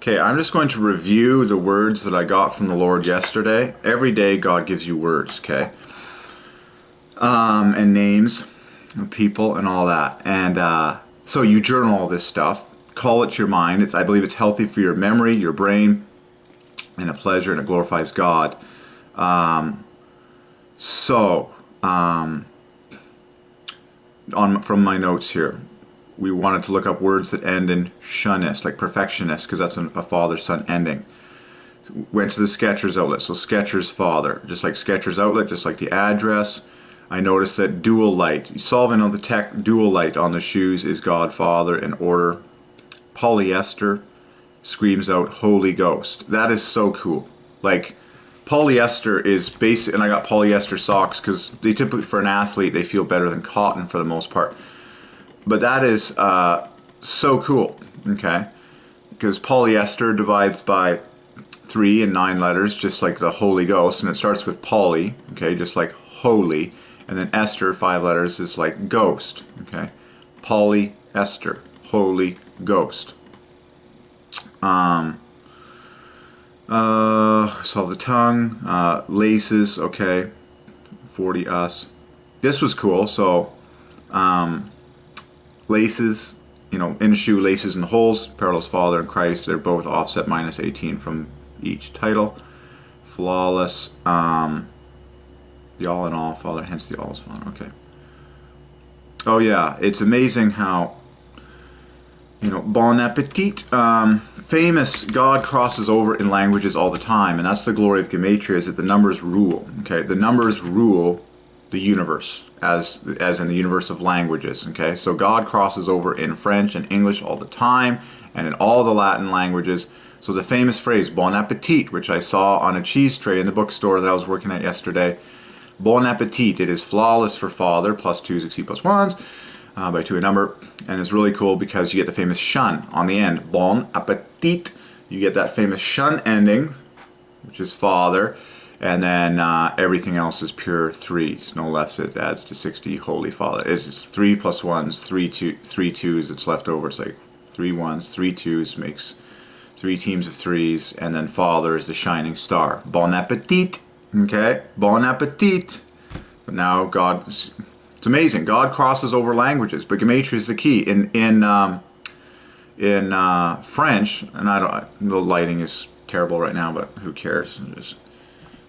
Okay, I'm just going to review the words that I got from the Lord yesterday. Every day God gives you words, okay? And names of people and all that. And so you journal all this stuff. Call it to your mind. I believe it's healthy for your memory, your brain, and a pleasure, and it glorifies God. From my notes here, we wanted to look up words that end in shunist, like perfectionist, because that's a father-son ending. Went to the Skechers outlet, so Skechers father, just like Skechers outlet, just like the address. I noticed that dual light, solving on the tech, dual light on the shoes is God, Father, in order. Polyester screams out Holy Ghost. That is so cool. Like, polyester is basic, and I got polyester socks because they typically, for an athlete, they feel better than cotton for the most part. But that is so cool, okay? Because polyester divides by 3 and 9 letters, just like the Holy Ghost, and it starts with poly, okay, just like holy, and then ester, 5 letters, is like ghost, okay? Polyester, Holy Ghost. Solve the tongue, laces, okay, 40 us. This was cool, so, laces, you know, in a shoe, laces and holes, parallels Father and Christ, they're both offset minus 18 from each title. Flawless, the all in all Father, hence the all is Father, okay. Oh yeah, it's amazing how, you know, bon appetit, famous, God crosses over in languages all the time, and that's the glory of Gematria, is that the numbers rule, okay? The numbers rule the universe, as in the universe of languages, okay? So God crosses over in French and English all the time, and in all the Latin languages. So the famous phrase, bon appetit, which I saw on a cheese tray in the bookstore that I was working at yesterday, bon appetit, it is flawless for Father, plus 2s exceed plus 1s, by 2 a number, and it's really cool because you get the famous shun on the end, bon appetit. You get that famous shun ending, which is Father, and then everything else is pure 3s, no less. It adds to 60, Holy Father. It's just 3 plus 1s, 3 2s, it's left over. It's like 3 1s, 3 2s makes 3 teams of 3s, and then Father is the shining star. Bon appetit, okay? Bon appetit. But now God, it's amazing. God crosses over languages, but Gematria is the key. In French, and the lighting is terrible right now, but who cares?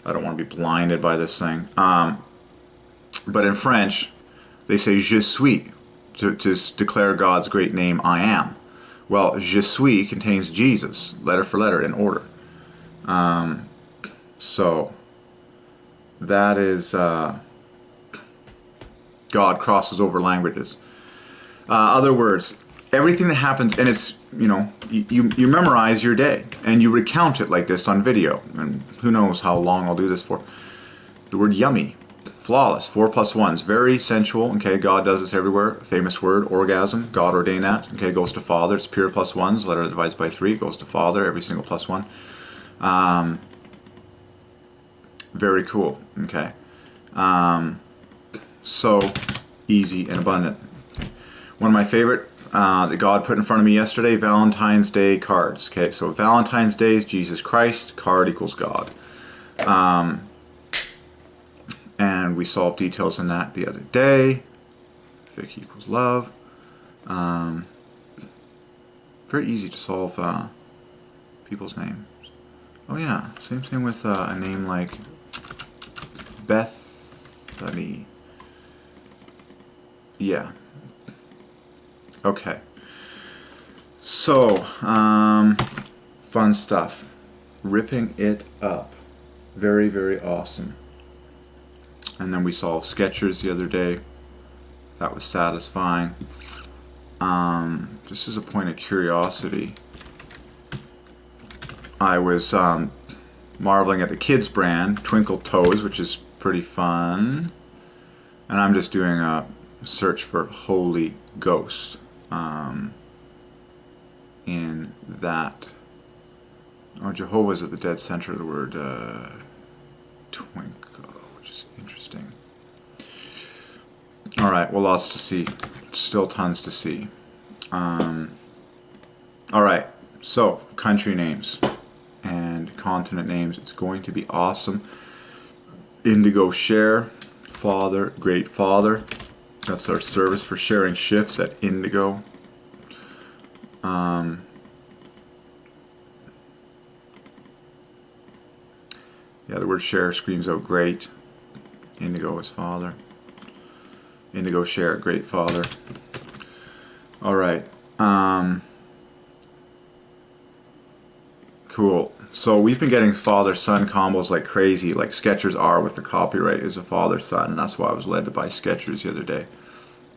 I don't want to be blinded by this thing. But in French, they say je suis to declare God's great name, I am. Well, je suis contains Jesus, letter for letter, in order. So that is God crosses over languages. Other words, everything that happens, and it's, you know, you memorize your day and you recount it like this on video, and who knows how long I'll do this for. The word yummy, flawless, 4 plus 1s, very sensual, okay, God does this everywhere. Famous word, orgasm, God ordained that, okay, goes to Father, it's pure plus 1s, letter divides by 3, goes to Father, every single plus 1. Very cool, okay. So easy and abundant. One of my favorite that God put in front of me yesterday, Valentine's Day cards. Okay, so Valentine's Day is Jesus Christ, card equals God. And we solved details on that the other day. Vic equals love. Very easy to solve people's names. Oh yeah, same thing with a name like Bethany. Yeah. Okay. So, fun stuff. Ripping it up. Very, very awesome. And then we solved Skechers the other day. That was satisfying. Just as a point of curiosity, I was marveling at the kids brand, Twinkle Toes, which is pretty fun. And I'm just doing a search for Holy Ghost in that. Oh, Jehovah's at the dead center of the word twinkle, which is interesting. All right, well, lots to see. Still tons to see. All right, So, country names and continent names. It's going to be awesome. Indigo share, Father, Great Father. That's our service for sharing shifts at Indigo. Yeah, the word share screams out great. Indigo is Father. Indigo share, Great Father. All right. Cool. So we've been getting father-son combos like crazy, like Skechers are with the copyright is a father-son, and that's why I was led to buy Skechers the other day.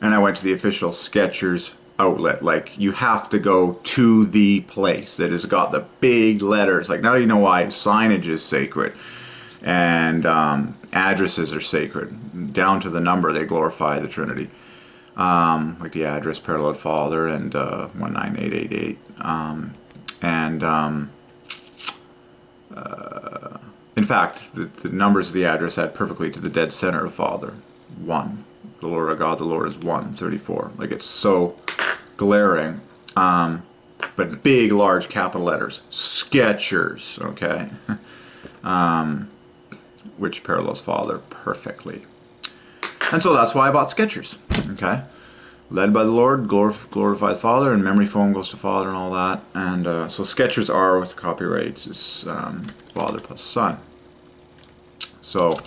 And I went to the official Skechers outlet. Like, you have to go to the place that has got the big letters. Like, now you know why signage is sacred, and addresses are sacred. Down to the number, they glorify the Trinity. Like the address, parallel Father, and 19888. In fact, the numbers of the address add perfectly to the dead center of Father. 1. The Lord our God, the Lord is 134. Like, it's so glaring. But big, large capital letters. Skechers, okay? Which parallels Father perfectly. And so that's why I bought Skechers, okay? Led by the Lord, glorify the Father, and memory foam goes to Father and all that. And so Skechers are with the copyrights is Father plus Son. So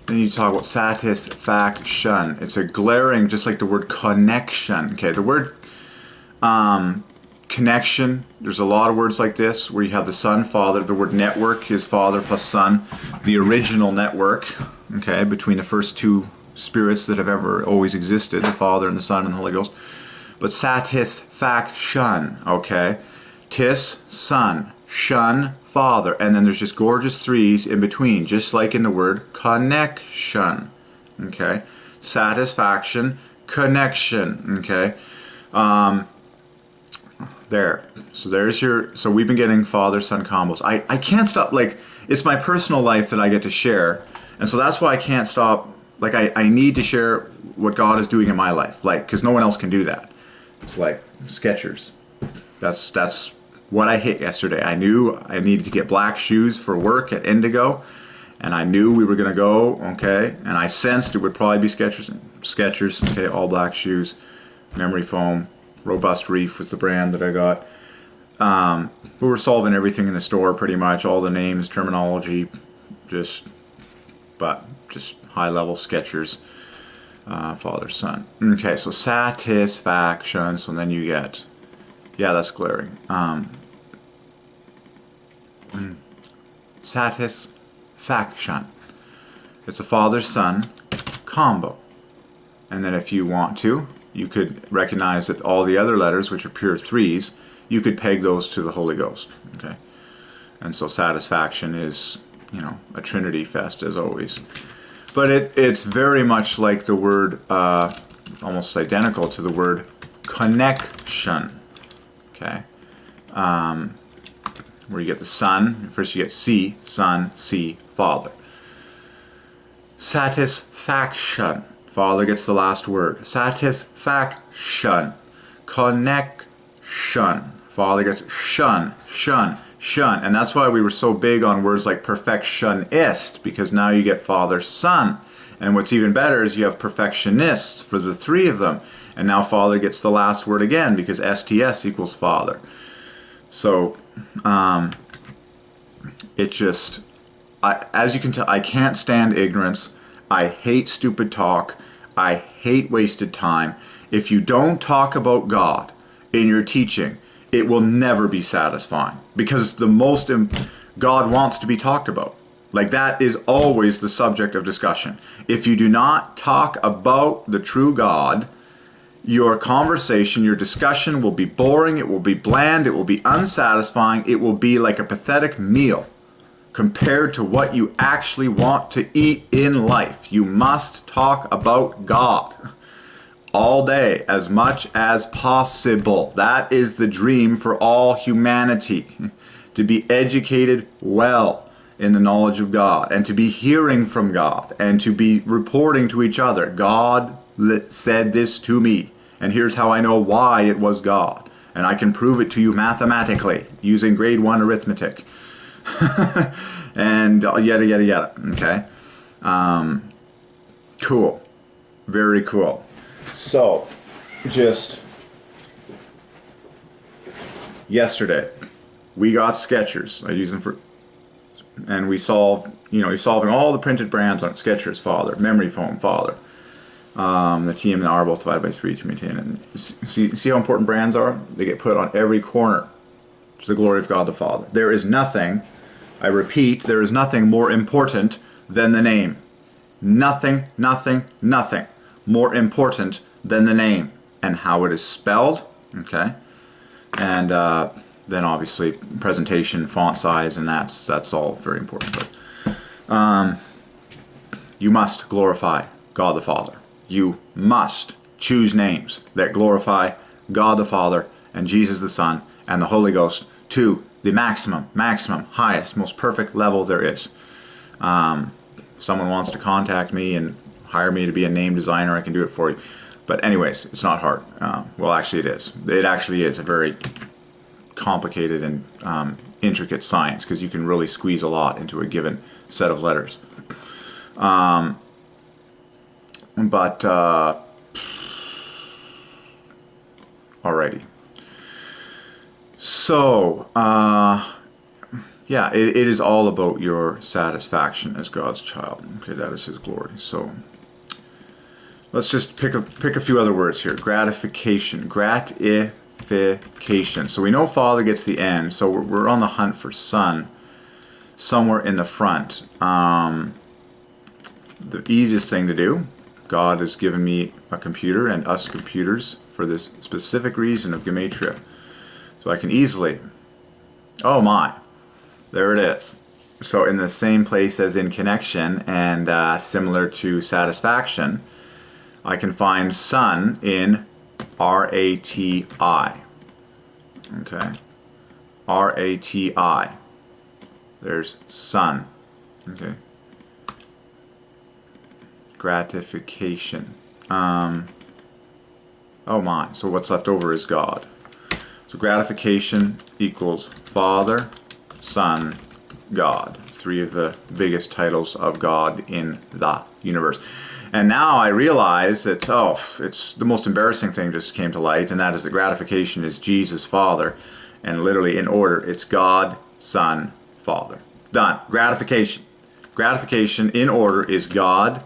then you talk about satisfaction. It's a glaring, just like the word connection. Okay, the word connection, there's a lot of words like this where you have the Son, Father. The word network is Father plus Son. The original network, okay, between the first two spirits that have ever always existed, the Father and the Son and the Holy Ghost. But satisfaction, okay? Tis, Son, shun, Father. And then there's just gorgeous threes in between, just like in the word connection, okay? Satisfaction, connection, okay? There. So there's your, so we've been getting Father-Son combos. I can't stop, like, it's my personal life that I get to share. And so that's why I can't stop. Like, I need to share what God is doing in my life, like, because no one else can do that. It's like Skechers. That's what I hit yesterday. I knew I needed to get black shoes for work at Indigo, and I knew we were going to go, okay, and I sensed it would probably be Skechers. Skechers, okay, all black shoes, memory foam, Robust Reef was the brand that I got. We were solving everything in the store pretty much, all the names, terminology, just high level Skechers, Father, Son. Okay, so satisfaction, so then you get, yeah, that's glaring. Satisfaction. It's a Father-Son combo. And then if you want to, you could recognize that all the other letters, which are pure threes, you could peg those to the Holy Ghost, okay? And so satisfaction is, you know, a Trinity fest as always. But it's very much like the word, almost identical to the word connection, okay? Where you get the Son, first you get C, Son, C, Father. Satisfaction, Father gets the last word. Satisfaction, connection, Father gets shun, shun, shun. And that's why we were so big on words like perfectionist, because now you get Father, Son. And what's even better is you have perfectionists for the three of them. And now Father gets the last word again, because STS equals Father. So, it just, as you can tell, I can't stand ignorance. I hate stupid talk. I hate wasted time. If you don't talk about God in your teaching, it will never be satisfying, because God wants to be talked about. Like, that is always the subject of discussion. If you do not talk about the true God, your conversation, your discussion will be boring, it will be bland, it will be unsatisfying, it will be like a pathetic meal compared to what you actually want to eat in life. You must talk about God all day, as much as possible. That is the dream for all humanity, to be educated well in the knowledge of God, and to be hearing from God, and to be reporting to each other. God said this to me, and here's how I know why it was God. And I can prove it to you mathematically using grade 1 arithmetic. And yada, yada, yada. Okay? Cool. Very cool. So, just yesterday, we got Skechers. I use them for, and we solve, you're solving all the printed brands on Skechers, father, memory foam, father. The TM and the R both divided by 3 to maintain it. See how important brands are? They get put on every corner to the glory of God the Father. There is nothing, I repeat, there is nothing more important than the name. Nothing, nothing, nothing more important than the name and how it is spelled. Okay? And then obviously presentation, font size, and that's all very important. But you must glorify God the Father. You must choose names that glorify God the Father and Jesus the Son and the Holy Ghost to the maximum, highest, most perfect level there is. If someone wants to contact me and hire me to be a name designer, I can do it for you. But anyways, it's not hard. Well, actually it is. It actually is a very complicated and intricate science, because you can really squeeze a lot into a given set of letters. But alrighty. So yeah, it is all about your satisfaction as God's child. Okay, that is His glory. So let's just pick a few other words here. Gratification. Gratification. So we know Father gets the N, so we're on the hunt for Son somewhere in the front. The easiest thing to do, God has given me a computer and us computers for this specific reason of Gematria. So I can easily, oh my, there it is. So in the same place as in connection and similar to satisfaction, I can find Son in R-A-T-I. Okay, R-A-T-I. There's Son. Okay. Gratification. Oh my, so what's left over is God. So gratification equals Father, Son, God. 3 of the biggest titles of God in the universe. And now I realize that, it's the most embarrassing thing just came to light, and that is that gratification is Jesus, Father, and literally in order, it's God, Son, Father. Done. Gratification. Gratification in order is God,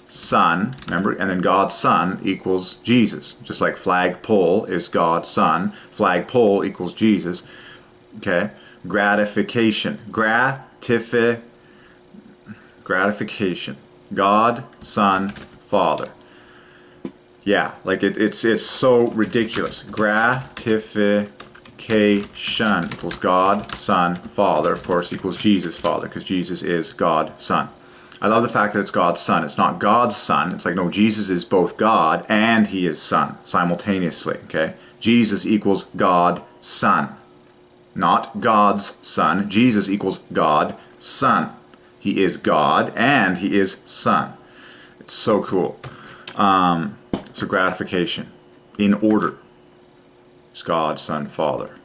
Son, remember, and then God's Son equals Jesus. Just like flagpole is God's Son, flagpole equals Jesus. Okay? Gratification. Gratification. God, Son, Father. Yeah, like it's so ridiculous. Gratification equals God, Son, Father. Of course, equals Jesus, Father, because Jesus is God, Son. I love the fact that it's God's Son. It's not God's Son. It's like, no, Jesus is both God and He is Son simultaneously. Okay? Jesus equals God, Son. Not God's Son. Jesus equals God, Son. He is God and He is Son. It's so cool. So gratification. In order. It's God, Son, Father.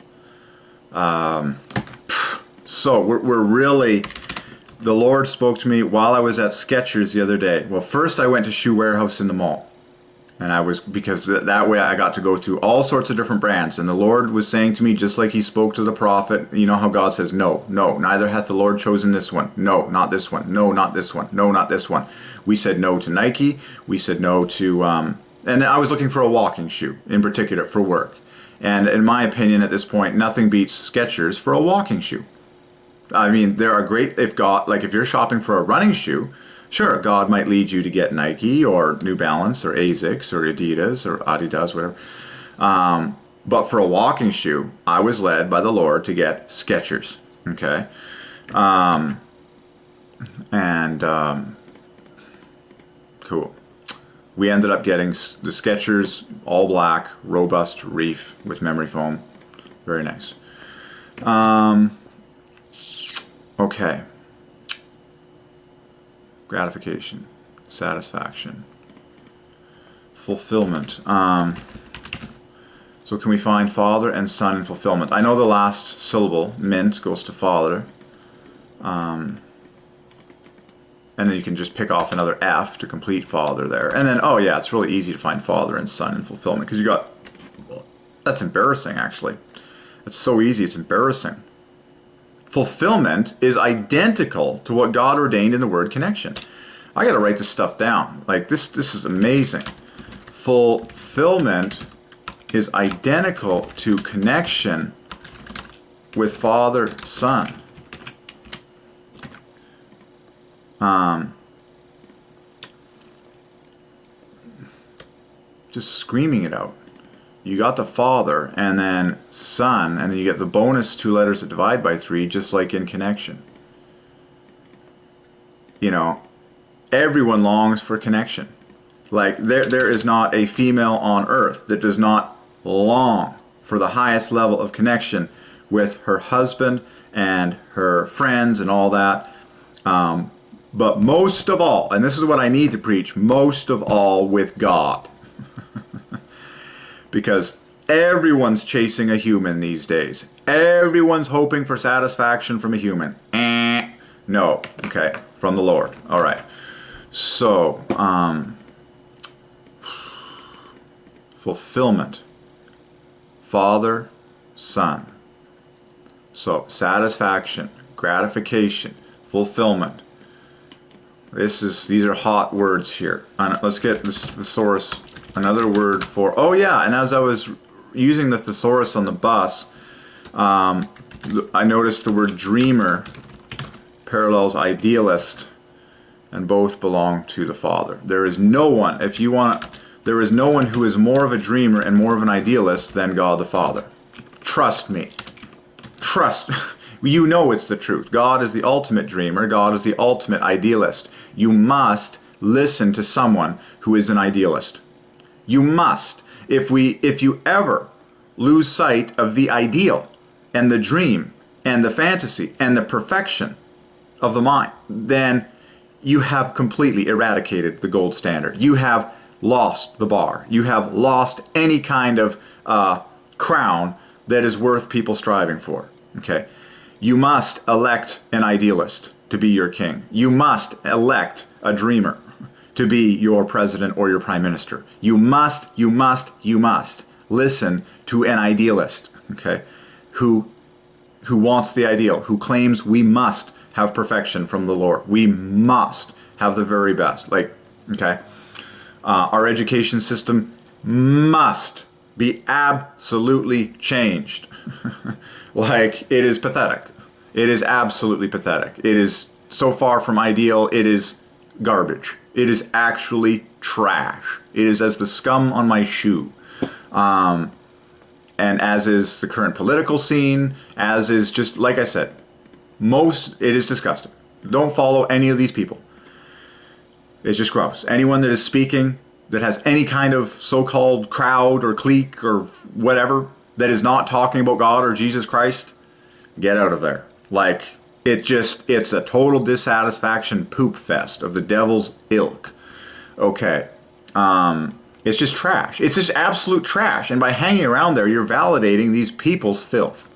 So we're really... The Lord spoke to me while I was at Skechers the other day. Well, first I went to Shoe Warehouse in the mall. And because that way I got to go through all sorts of different brands. And the Lord was saying to me, just like He spoke to the prophet, you know how God says, no, neither hath the Lord chosen this one. No, not this one. No, not this one. No, not this one. We said no to Nike. We said no to, and I was looking for a walking shoe in particular for work. And in my opinion at this point, nothing beats Skechers for a walking shoe. I mean, there are great, if you're shopping for a running shoe, sure, God might lead you to get Nike or New Balance or Asics or Adidas or Adidas, whatever. But for a walking shoe, I was led by the Lord to get Skechers. Okay? Cool. We ended up getting the Skechers all black, robust reef with memory foam. Very nice. Okay. Gratification, satisfaction, fulfillment. So So can we find Father and Son in fulfillment? I know the last syllable, mint, goes to Father. And then you can just pick off another F to complete Father there. And then, oh yeah, it's really easy to find Father and Son in fulfillment, because you got, that's embarrassing actually. It's so easy, it's embarrassing. Fulfillment is identical to what God ordained in the word connection. I gotta write this stuff down. Like this is amazing. Fulfillment is identical to connection with Father, Son. Just screaming it out. You got the Father and then Son, and then you get the bonus 2 letters that divide by 3, just like in connection. You know, everyone longs for connection. Like there is not a female on earth that does not long for the highest level of connection with her husband and her friends and all that. But most of all, and this is what I need to preach, most of all with God. Because everyone's chasing a human these days. Everyone's hoping for satisfaction from a human. No. Okay. From the Lord. All right. So, fulfillment. Father, Son. So, satisfaction, gratification, fulfillment. These are hot words here. Let's get this thesaurus. Another word for, oh yeah, and as I was using the thesaurus on the bus, I noticed the word dreamer parallels idealist, and both belong to the Father. There is no one, there is no one who is more of a dreamer and more of an idealist than God the Father. Trust me. Trust. You know it's the truth. God is the ultimate dreamer. God is the ultimate idealist. You must listen to someone who is an idealist. You must. If you ever lose sight of the ideal and the dream and the fantasy and the perfection of the mind, then you have completely eradicated the gold standard. You have lost the bar. You have lost any kind of crown that is worth people striving for. Okay? You must elect an idealist to be your king. You must elect a dreamer to be your president or your prime minister. You must listen to an idealist, okay, who wants the ideal, who claims we must have perfection from the Lord. We must have the very best. Like, okay, our education system must be absolutely changed. Like, it is pathetic. It is absolutely pathetic. It is so far from ideal, it is garbage. It is actually trash. It is as the scum on my shoe. And as is the current political scene, as is just, like I said, it is disgusting. Don't follow any of these people. It's just gross. Anyone that is speaking, that has any kind of so-called crowd or clique or whatever, that is not talking about God or Jesus Christ, get out of there. Like, it's a total dissatisfaction poop fest of the devil's ilk. Okay. It's just trash. It's just absolute trash. And by hanging around there, you're validating these people's filth.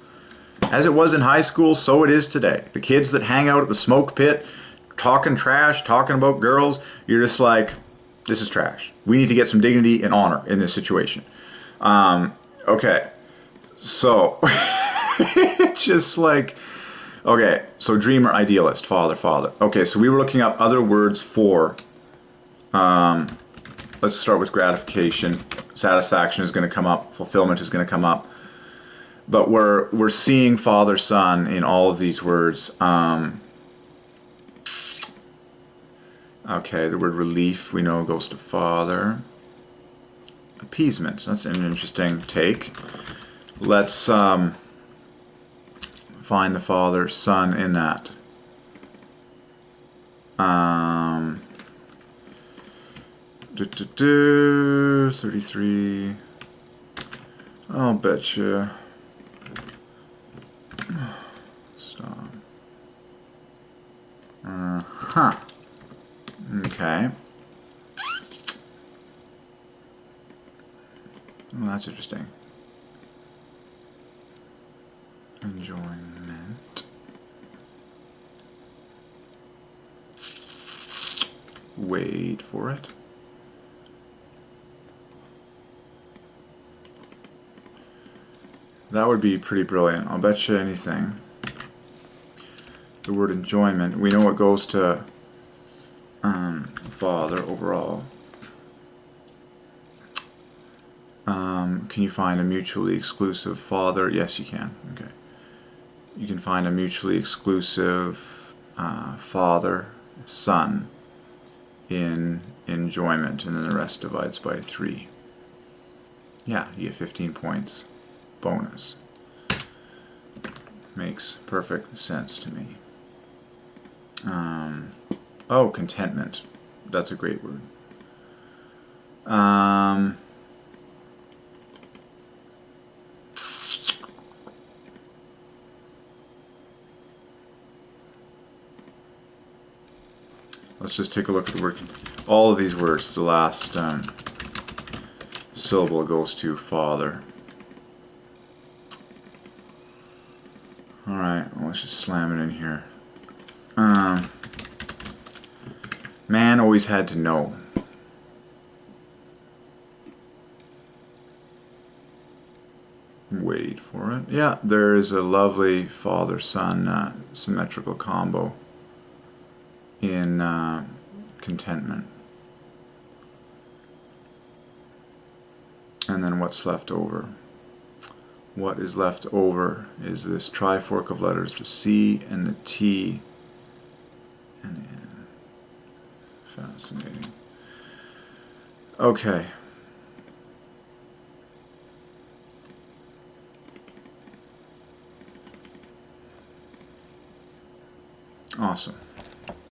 As it was in high school, so it is today. The kids that hang out at the smoke pit, talking trash, talking about girls, you're just like, this is trash. We need to get some dignity and honor in this situation. Okay. So, just like, okay, so dreamer, idealist, father. Okay, so we were looking up other words for, let's start with gratification. Satisfaction is going to come up. Fulfillment is going to come up. But we're seeing Father, Son in all of these words. Okay, the word relief we know goes to Father. Appeasement, that's an interesting take. Let's find the Father, Son in that. 33. I'll bet you. Stop. Okay. Well, that's interesting. enjoyment. Wait for it. That would be pretty brilliant. I'll bet you anything. The word enjoyment, we know it goes to father overall. Can you find a mutually exclusive father? Yes, you can. Okay. You can find a mutually exclusive father, son in enjoyment, and then the rest divides by 3. Yeah, you get 15 points bonus. Makes perfect sense to me. Oh, contentment. That's a great word. Let's just take a look at the word. All of these words, the last syllable goes to father. Alright, well, let's just slam it in here. Man always had to know. Wait for it. Yeah, there is a lovely father-son symmetrical combo in contentment. And then what's left over? What is left over is this trifork of letters, the C and the T and the N. Fascinating. Okay. Awesome.